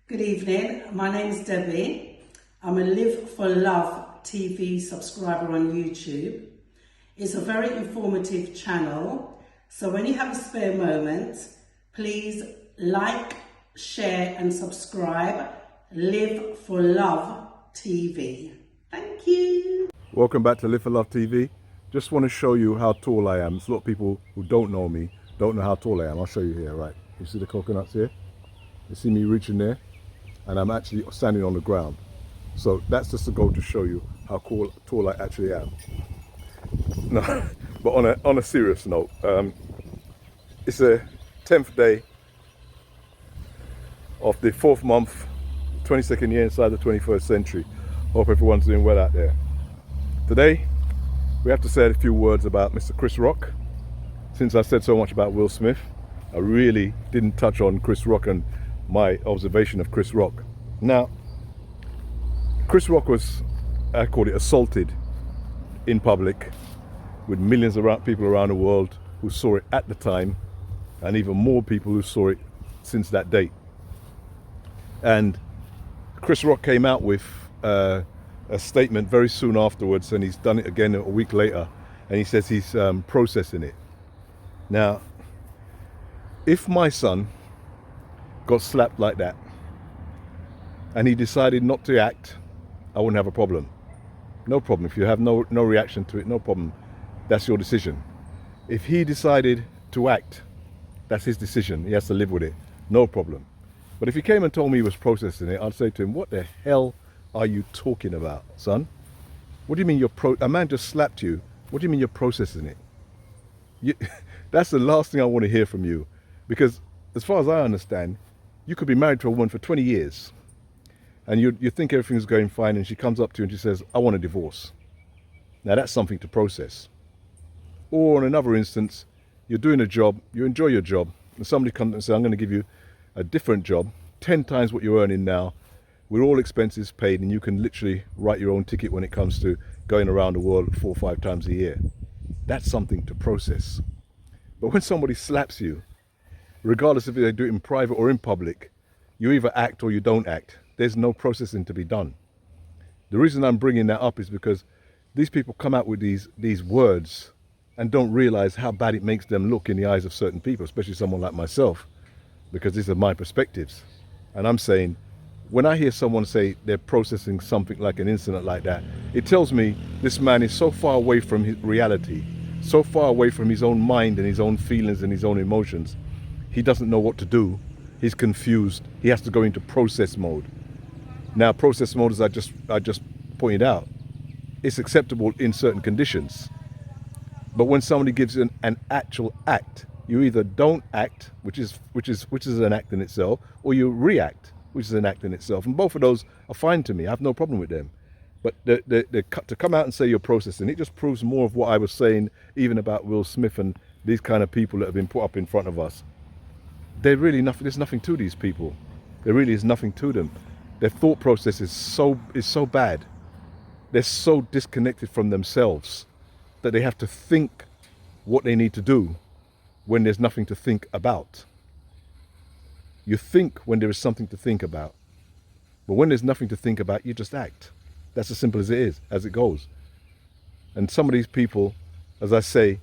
Good evening, my name is Debbie. I'm a Live for Love TV subscriber on YouTube. It's a very informative channel, so when you have a spare moment, please like, share and subscribe. Live for Love TV. Thank you. Welcome back to Live for Love TV. Just want to show you how tall I am. There's a lot of people who don't know me, don't know how tall I am. I'll show you here, right? You see the coconuts here? You see me reaching there? And I'm actually standing on the ground. So that's just to go to show you how tall I actually am. No, but on a serious note, it's the 10th day of the 4th month, 22nd year inside the 21st century. Hope everyone's doing well out there. Today, we have to say a few words about Mr. Chris Rock. Since I said so much about Will Smith, I really didn't touch on Chris Rock and my observation of Chris Rock. Now, Chris Rock was, I call it, assaulted in public with millions of people around the world who saw it at the time, and even more people who saw it since that date. And Chris Rock came out with a statement very soon afterwards, and he's done it again a week later, and he says he's processing it. Now, if my son got slapped like that and he decided not to act, I wouldn't have a problem. No problem. If you have no reaction to it, no problem. That's your decision. If he decided to act, that's his decision. He has to live with it. No problem. But if he came and told me he was processing it, I'd say to him, what the hell are you talking about, son? What do you mean a man just slapped you? What do you mean you're processing it? That's the last thing I want to hear from you. Because as far as I understand, you could be married to a woman for 20 years and you think everything's going fine, and she comes up to you and she says, I want a divorce. Now that's something to process. Or in another instance, you're doing a job, you enjoy your job, and somebody comes and says, I'm going to give you a different job, 10 times what you're earning now, with all expenses paid, and you can literally write your own ticket when it comes to going around the world 4 or 5 times a year. That's something to process. But when somebody slaps you, regardless if they do it in private or in public, you either act or you don't act. There's no processing to be done. The reason I'm bringing that up is because these people come out with these words and don't realize how bad it makes them look in the eyes of certain people, especially someone like myself, because these are my perspectives. And I'm saying, when I hear someone say they're processing something like an incident like that, it tells me this man is so far away from his reality, so far away from his own mind and his own feelings and his own emotions. He doesn't know what to do. He's confused. He has to go into process mode. Now, process mode, as I just pointed out, it's acceptable in certain conditions. But when somebody gives an actual act, you either don't act, which is an act in itself, or you react, which is an act in itself. And both of those are fine to me. I have no problem with them. But to come out and say you're processing, it just proves more of what I was saying, even about Will Smith and these kind of people that have been put up in front of us. There's nothing to these people. There really is nothing to them. Their thought process is so bad. They're so disconnected from themselves that they have to think what they need to do when there's nothing to think about. You think when there is something to think about. But when there's nothing to think about, you just act. That's as simple as it is, as it goes. And some of these people, as I say,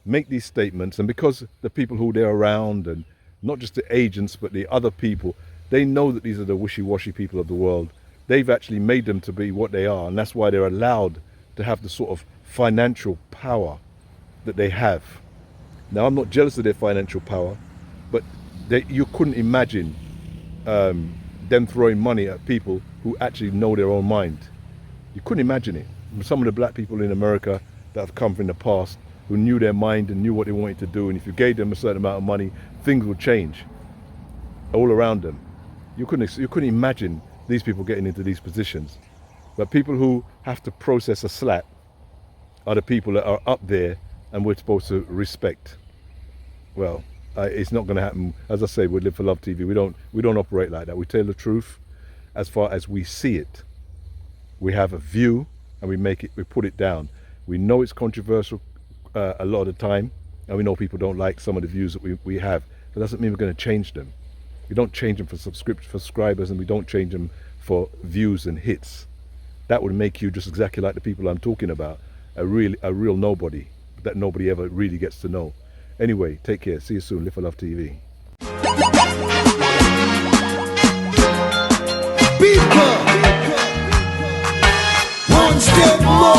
make these statements, and because the people who they're around, and not just the agents, but the other people, they know that these are the wishy-washy people of the world. They've actually made them to be what they are, and that's why they're allowed to have the sort of financial power that they have. Now, I'm not jealous of their financial power, but you couldn't imagine them throwing money at people who actually know their own mind. You couldn't imagine it. Some of the black people in America that have come from the past, who knew their mind and knew what they wanted to do, and if you gave them a certain amount of money, things would change all around them. You couldn't imagine these people getting into these positions. But people who have to process a slap are the people that are up there and we're supposed to respect. Well, it's not going to happen. As I say, we Live for Love TV. We don't operate like that. We tell the truth as far as we see it. We have a view and we put it down. We know it's controversial a lot of the time, and we know people don't like some of the views that we have. That doesn't mean we're going to change them. We don't change them for subscribers, and we don't change them for views and hits. That would make you just exactly like the people I'm talking about, a real nobody that nobody ever really gets to know. Anyway, take care. See you soon. Live for Love TV. People, one step more.